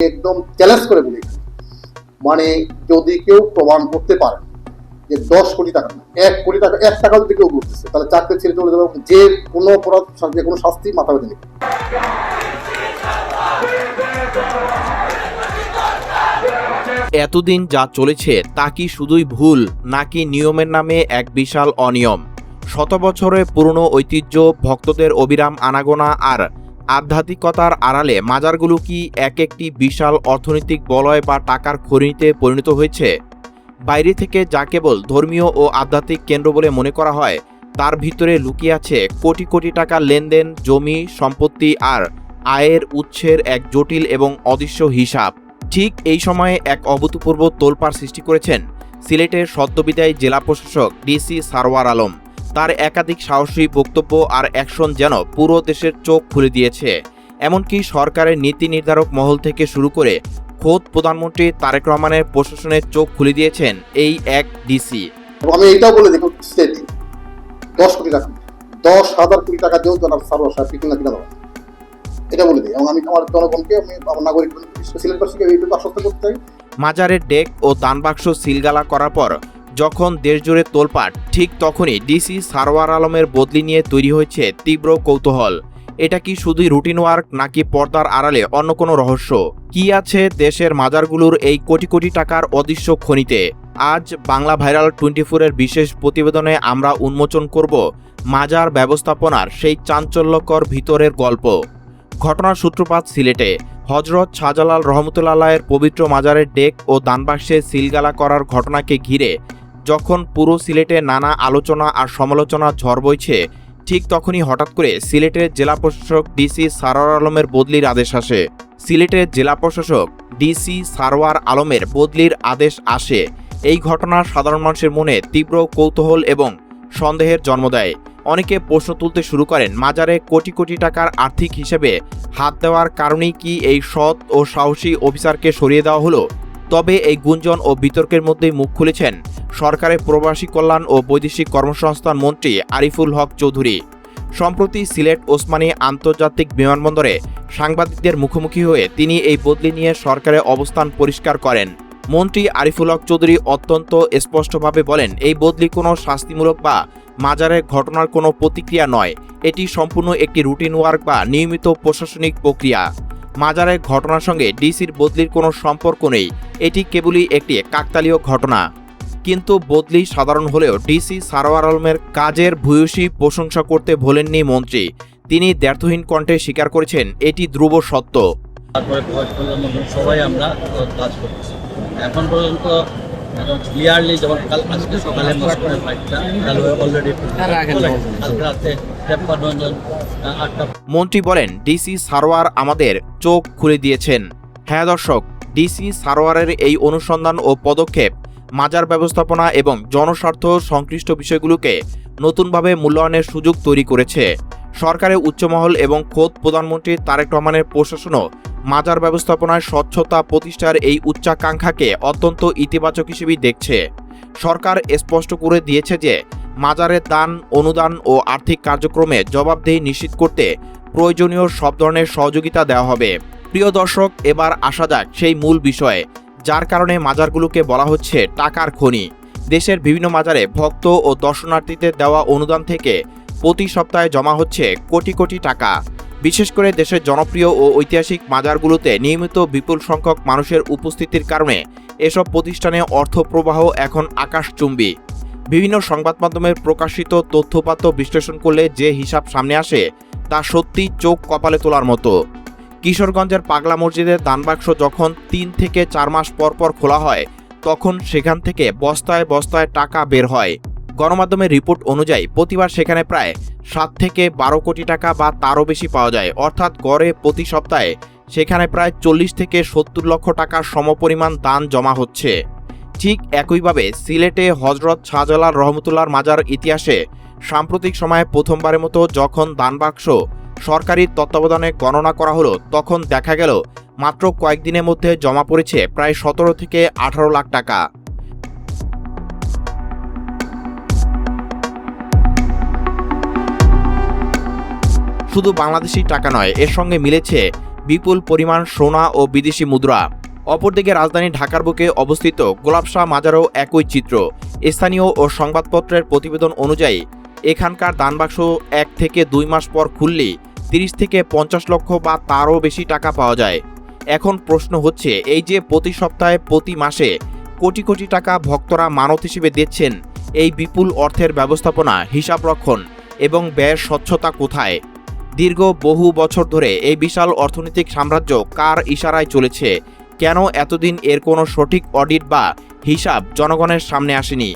একদম চ্যালেঞ্জ করে বলি, মানে যদি কেউ প্রমাণ করতে পারে যে 10 কোটি টাকা না 1 কোটি টাকা 1 টাকা যদি কেউ করতেছে, তাহলে চাকরি ছেড়ে চলে যাবে, যে কোনো অপরাধ যে কোনো শাস্তি মাথা বেঁধে নেবে। এতদিন যা চলেছে তা কি শুধুই ভুল, নাকি নিয়মের নামে এক বিশাল অনিয়ম? শত বছরের পুরনো ঐতিহ্য, ভক্তদের অবিরাম আনাগোনা আর আধ্যাত্মিকতার আড়ালে মাজারগুলো কি এক একটি বিশাল অর্থনৈতিক বলয় বা টাকার খনিতে পরিণত হয়েছে? বাইরে থেকে যা কেবল ধর্মীয় ও আধ্যাত্মিক কেন্দ্র বলে মনে করা হয়, তার ভিতরে লুকিয়ে আছে কোটি কোটি টাকার লেনদেন, জমি, সম্পত্তি আর আয়ের উৎসের এক জটিল এবং অদৃশ্য হিসাব। ঠিক এই সময়ে এক অভূতপূর্ব তোলপাড় সৃষ্টি করেছেন সিলেটের সদ্যবিদায়ী জেলা প্রশাসক ডিসি সারওয়ার আলম। তার একাধিক সাহসী বক্তব্য আর অ্যাকশন যেন পুরো দেশের চোখ খুলে দিয়েছে। এমনকি সরকারের নীতি নির্ধারক মহল থেকে শুরু করে খোদ প্রধানমন্ত্রী তারেক রহমানের প্রশাসনের চোখ খুলে দিয়েছেন এই এক ডিসি। এবং আমি এইটাও বলে দেখুন, স্টেটে 10 কোটি টাকা 10,000 কোটি টাকা দিয়েও জনাব সারওয়ার সাহেব কিনা কিনা দেওয়া, এটা বলে দিই। এবং আমি আমার জনগণকে, আমি আমার নাগরিক সিলেটবাসীকে এইটুকু আশ্বস্ত করতে চাই। মাজারের ডেক ও দানবাক্স সিলগালা করার পর যখন দেশজুড়ে তোলপাড়, ঠিক তখনই ডিসি সারওয়ার আলমের বদলি নিয়ে তৈরি হয়েছে তীব্র কৌতূহল। এটা কি শুধুই রুটিন ওয়ার্ক, নাকি পর্দার আড়ালে অন্য কোনো রহস্য? কি আছে দেশের মাজারগুলোর এই কোটি কোটি টাকার অদৃশ্য খনিতে? আজ বাংলা ভাইরাল 24-এর বিশেষ প্রতিবেদনে আমরা উন্মোচন করব মাজার ব্যবস্থাপনার সেই চাঞ্চল্যকর ভিতরের গল্প। ঘটনার সূত্রপাত সিলেটে। হযরত শাহজালাল রহমতুল্লাহের পবিত্র মাজারের ডেক ও দানবাক্সে সিলগালা করার ঘটনাকে ঘিরে যখন পুরো সিলেটে নানা আলোচনা আর সমালোচনা ঝড় বইছে, ঠিক তখনই হঠাৎ করে সিলেটের জেলা প্রশাসক ডিসি সারওয়ার আলমের বদলির আদেশ আসে। সিলেটের জেলা প্রশাসক ডিসি সারওয়ার আলমের বদলির আদেশ আসে। এই ঘটনা সাধারণ মানুষের মনে তীব্র কৌতূহল এবং সন্দেহের জন্ম দেয়। অনেকে প্রশ্ন তুলতে শুরু করেন, মাজারে কোটি কোটি টাকার আর্থিক হিসেবে হাত দেওয়ার কারণেই কি এই সৎ ও সাহসী অফিসারকে সরিয়ে দেওয়া হলো? তবে এই গুঞ্জন ও বিতর্কের মধ্যেই মুখ খুলেছেন সরকারের প্রবাসী কল্যাণ ও বৈদেশিক কর্মসংস্থান মন্ত্রী আরিফুল হক চৌধুরী। সম্প্রতি সিলেট ওসমানী আন্তর্জাতিক বিমানবন্দরে সাংবাদিকদের মুখোমুখি হয়ে তিনি এই বদলি নিয়ে সরকারের অবস্থান পরিষ্কার করেন। মন্ত্রী আরিফুল হক চৌধুরী অত্যন্ত স্পষ্টভাবে বলেন, এই বদলি কোনো শাস্তিমূলক বা মাজারের ঘটনার কোনো প্রতিক্রিয়া নয়। এটি সম্পূর্ণ একটি রুটিন ওয়ার্ক বা নিয়মিত প্রশাসনিক প্রক্রিয়া। মাজারের ঘটনার সঙ্গে ডিসির বদলির কোনো সম্পর্ক নেই। এটি কেবলই একটি কাকতালীয় ঘটনা। কিন্তু বদলি সাধারণ হলেও ডিসি সারওয়ার আলমের কাজের ভূয়সী প্রশংসা করতে ভোলেননি মন্ত্রী। তিনি দ্ব্যর্থহীন কণ্ঠে স্বীকার করেছেন, এটি ধ্রুব সত্য। তারপরে সবাই আমরা কাজ করতেছি এখন পর্যন্ত ক্লিয়ারলি, যেমন কাল আজকে সকালে অলরেডি কালকে রাতে 53 জন 8টা। মন্ত্রী বলেন, ডিসি সারওয়ার আমাদের চোখ খুলে দিয়েছেন। হ্যাঁ দর্শক, ডিসি সারওয়ারের এই অনুসন্ধান ও পদক্ষেপ মাজার ব্যবস্থাপনা এবং জনস্বার্থ সংশ্লিষ্ট বিষয়গুলোকে নতুনভাবে মূল্যায়নের সুযোগ তৈরি করেছে। সরকারের উচ্চমহল এবং খোদ প্রধানমন্ত্রী তারেক রহমানের প্রশাসনও মাজার ব্যবস্থাপনায় স্বচ্ছতা প্রতিষ্ঠার এই উচ্চাকাঙ্ক্ষাকে অত্যন্ত ইতিবাচক হিসেবেই দেখছে। সরকার স্পষ্ট করে দিয়েছে যে মাজারের দান, অনুদান ও আর্থিক কার্যক্রমে জবাবদিহি নিশ্চিত করতে প্রয়োজনীয় সব ধরনের সহযোগিতা দেওয়া হবে। প্রিয় দর্শক, এবার আসা যাক সেই মূল বিষয়ে, যার কারণে মাজারগুলোকে বলা হচ্ছে টাকার খনি। দেশের বিভিন্ন মাজারে ভক্ত ও দর্শনার্থীদের দেওয়া অনুদান থেকে প্রতি সপ্তাহে জমা হচ্ছে কোটি কোটি টাকা। বিশেষ করে দেশের জনপ্রিয় ও ঐতিহাসিক মাজারগুলোতে নিয়মিত বিপুল সংখ্যক মানুষের উপস্থিতির কারণে এসব প্রতিষ্ঠানে অর্থ প্রবাহ এখন আকাশচুম্বী। বিভিন্ন সংবাদ মাধ্যমের প্রকাশিত তথ্যপাত্র বিশ্লেষণ করলে যে হিসাব সামনে আসে তা সত্যি চোখ কপালে তোলার মতো। কিশোরগঞ্জের পাগলা মসজিদের দানবাক্স যখন 3 থেকে 4 মাস পর পর খোলা হয়, তখন সেখান থেকে বস্তায় বস্তায় টাকা বের হয়। গণমাধ্যমের রিপোর্ট অনুযায়ী প্রতিবার সেখানে প্রায় 7 থেকে 12 কোটি টাকা বা তারও বেশি পাওয়া যায়। অর্থাৎ গড়ে প্রতি সপ্তাহে সেখানে প্রায় 40 থেকে 70 লক্ষ টাকার সমপরিমাণ দান জমা হচ্ছে। ঠিক একইভাবে সিলেটে হযরত শাহজালাল রহমতুল্লাহর মাজার ইতিহাসে সাম্প্রতিক সময়ে প্রথমবারের মতো যখন দানবাক্স সরকারি তত্ত্বাবধানে গণনা করা হলো, তখন দেখা গেল মাত্র কয়েকদিনের মধ্যে জমা পড়েছে প্রায় 17 থেকে 18 লাখ টাকা। শুধু বাংলাদেশি টাকা নয়, এর সঙ্গে মিলেছে বিপুল পরিমাণ সোনা ও বিদেশি মুদ্রা। অপরদিকে রাজধানী ঢাকার বুকে অবস্থিত গোলাপশাহ মাজারও একই চিত্র। স্থানীয় ও সংবাদপত্রের প্রতিবেদন অনুযায়ী এখানকার দানবাক্স 1 থেকে 2 মাস পর খুললেই 30 থেকে 50 লক্ষ বা তারও বেশি টাকা পাওয়া যায়। এখন প্রশ্ন হচ্ছে, এই যে প্রতি সপ্তাহে প্রতি মাসে কোটি কোটি টাকা ভক্তরা মানত হিসেবে দিচ্ছেন, এই বিপুল অর্থের ব্যবস্থাপনা, হিসাব রক্ষণ এবং ব্যয়ের স্বচ্ছতা কোথায়? দীর্ঘ বহু বছর ধরে এই বিশাল অর্থনৈতিক সাম্রাজ্য কার ইশারায় চলেছে? কেন এতদিন এর কোনো সঠিক অডিট বা হিসাব জনগণের সামনে আসেনি?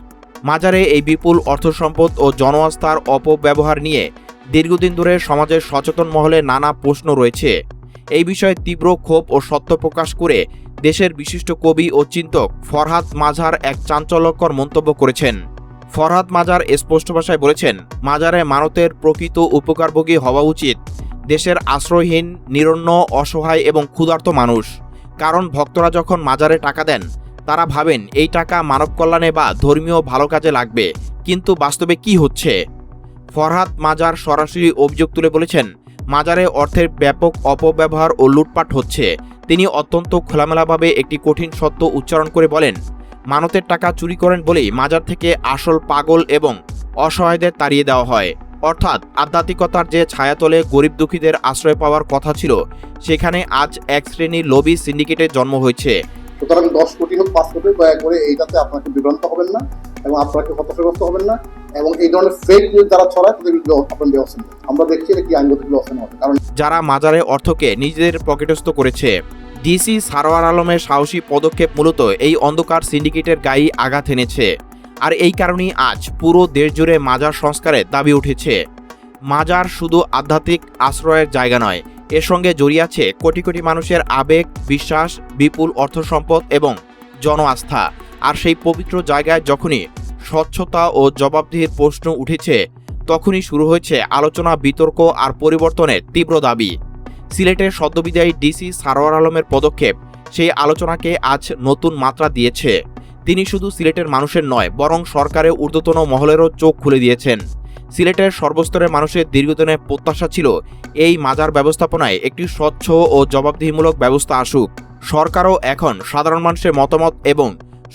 মাজারে এই বিপুল অর্থসম্পদ ও জনআস্থার অপব্যবহার নিয়ে দীর্ঘদিন ধরে সমাজের সচেতন মহলে নানা প্রশ্ন রয়েছে। এই বিষয়ে তীব্র ক্ষোভ ও সত্য প্রকাশ করে দেশের বিশিষ্ট কবি ও চিন্তক ফরহাদ মাজার এক চাঞ্চল্যকর মন্তব্য করেছেন। ফরহাদ মাজার স্পষ্ট ভাষায় বলেছেন, মাজারে মানতের প্রকৃত উপকারভোগী হওয়া উচিত দেশের আশ্রয়হীন, নিরন্ন, অসহায় এবং ক্ষুধার্ত মানুষ। কারণ ভক্তরা যখন মাজারে টাকা দেন, তারা ভাবেন এই টাকা মানব কল্যাণে বা ধর্মীয় ভালো কাজে লাগবে, কিন্তু বাস্তবে কি হচ্ছে? ফরহাদ মাজার সরাসরি অভিযোগ তুলে বলেছেন, মাজারে অর্থের ব্যাপক অপব্যবহার ও লুটপাট হচ্ছে। তিনি অত্যন্ত খোলামেলাভাবে একটি কঠিন সত্য উচ্চারণ করে বলেন, মানতের টাকা চুরি করেন বলেই মাজার থেকে আসল পাগল এবং অসহায়দের তাড়িয়ে দেওয়া হয়। অর্থাৎ আধ্যাত্মিকতার যে ছায়াতলে গরিব দুঃখীদের আশ্রয় পাওয়ার কথা ছিল, সেখানে আজ এক শ্রেণীর লবি সিন্ডিকেটের জন্ম হয়েছে। সুতরাং 10 কোটি হোক 5 কোটি, দয়া করে এইটাতে আপনাকে বিভ্রান্ত হবেন না এবং আপনাকে হতাশাগ্রস্ত হবেন না, এবং এই ধরনের ফেক নিউজ যারা ছড়ায় তাদের বিরুদ্ধে আপনার ব্যবস্থা নেবেন। আমরা দেখছি এটা কি আইনগত ব্যবস্থা নেওয়া হবে, কারণ যারা মাজারে অর্থকে নিজেদের পকেটস্থ করেছে। ডিসি সারোয়ার আলমের সাহসী পদক্ষেপ মূলত এই অন্ধকার সিন্ডিকেটের গায়ে আঘাত এনেছে। আর এই কারণেই আজ পুরো দেশ জুড়ে মাজার সংস্কারের দাবি উঠেছে। মাজার শুধু আধ্যাত্মিক আশ্রয়ের জায়গা নয়, এর সঙ্গে জড়িয়ে আছে কোটি কোটি মানুষের আবেগ, বিশ্বাস, বিপুল অর্থসম্পদ এবং জন আস্থা। আর সেই পবিত্র জায়গায় যখনই স্বচ্ছতা ও জবাবদিহির প্রশ্ন উঠেছে, তখনই শুরু হয়েছে আলোচনা, বিতর্ক আর পরিবর্তনের তীব্র দাবি। সিলেটের সদ্যবিদায়ী ডিসি সারোয়ার আলমের পদক্ষেপ সেই আলোচনাকে আজ নতুন মাত্রা দিয়েছে। তিনি শুধু সিলেটের মানুষের নয়, বরং সরকারের ঊর্ধ্বতন মহলেরও চোখ খুলে দিয়েছেন। সিলেটের সর্বস্তরের মানুষের দীর্ঘদিনের প্রত্যাশা ছিল এই মাজার ব্যবস্থাপনায় একটি স্বচ্ছ ও জবাবদিহিমূলক ব্যবস্থা আসুক। সরকারও এখন সাধারণ মানুষের মতামত এবং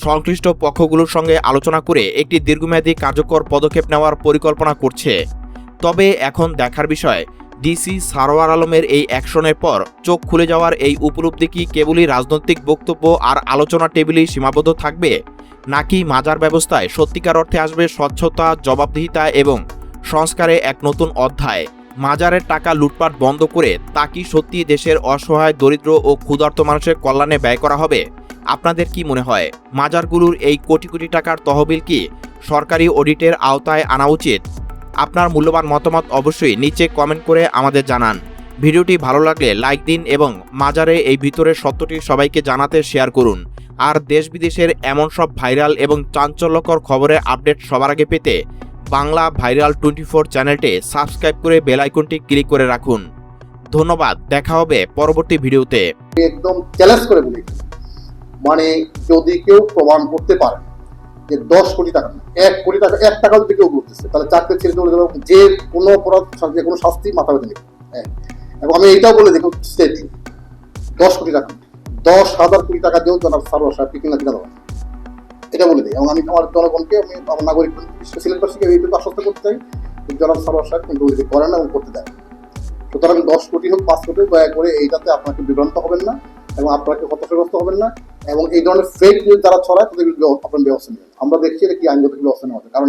সংশ্লিষ্ট পক্ষগুলোর সঙ্গে আলোচনা করে একটি দীর্ঘমেয়াদী কার্যকর পদক্ষেপ নেওয়ার পরিকল্পনা করছে। তবে এখন দেখার বিষয়, ডিসি সারোয়ার আলমের এই অ্যাকশনের পর চোখ খুলে যাওয়ার এই উপলব্ধি কি কেবলই রাজনৈতিক বক্তব্য আর আলোচনা টেবিলেই সীমাবদ্ধ থাকবে, নাকি মাজার ব্যবস্থায় সত্যিকার অর্থে আসবে স্বচ্ছতা, জবাবদিহিতা এবং সংস্কারে এক নতুন অধ্যায়? মাজারের টাকা লুটপাট বন্ধ করে তা কি সত্যি দেশের অসহায়, দরিদ্র ও ক্ষুধার্ত মানুষের কল্যাণে ব্যয় করা হবে? আপনাদের কি মনে হয়, মাজারগুলোর এই কোটি কোটি টাকার তহবিল কি সরকারি অডিটের আওতায় আনা উচিত? আপনার মূল্যবান মতামত অবশ্যই নিচে কমেন্ট করে আমাদের জানান। ভিডিওটি ভালো লাগলে লাইক দিন এবং মাজারে এই ভিতরের সত্যটি সবাইকে জানাতে শেয়ার করুন। আর দেশ বিদেশের এমন সব ভাইরাল এবং চাঞ্চল্যকর খবরের আপডেট সবার আগে পেতে বাংলা ভাইরাল 24 চ্যানেলটি সাবস্ক্রাইব করে বেল আইকনটি ক্লিক করে রাখুন। ধন্যবাদ, দেখা হবে পরবর্তী ভিডিওতে। একদম চ্যালেঞ্জ করে বলি, মানে যদি কেউ প্রমাণ করতে পারে যে 10 কোটি টাকা না, 1 কোটি টাকা, 1 টাকা যদি কেউ করতেছে, তাহলে চাকরি ছেড়ে চলে যাবে, যে কোনো অপরাধ, যে কোনো শাস্তি মাথা বেঁধে নেবে। এবং আমি এইটাও বলে দেখুন, স্টেট 10 কোটি টাকা, 10,000 কোটি টাকা দিয়েও জনাব সারোয়ার সাহেবকে কিনা দেওয়া, এটা বলে দিই। এবং আমি আমার জনগণকে, আমি আমার নাগরিক সিলেটবাসীকে এইটুকু আশ্বস্ত করতে চাই, জনাব সারোয়ার সাহেব কিন্তু করেন না এবং করতে দেয়। সুতরাং 10 কোটি হোক 5 কোটি, দয়া করে এইটাতে আপনাকে বিভ্রান্ত হবেন না এবং আপনাকে হতাশাগ্রস্ত হবেন না, এবং এই ধরনের ফেক নিউজ যারা ছড়ায় তাদের বিরুদ্ধে আপনার ব্যবস্থা নেবেন। আমরা দেখছি এটা কি আইনগত ব্যবস্থা নেওয়া হবে, কারণ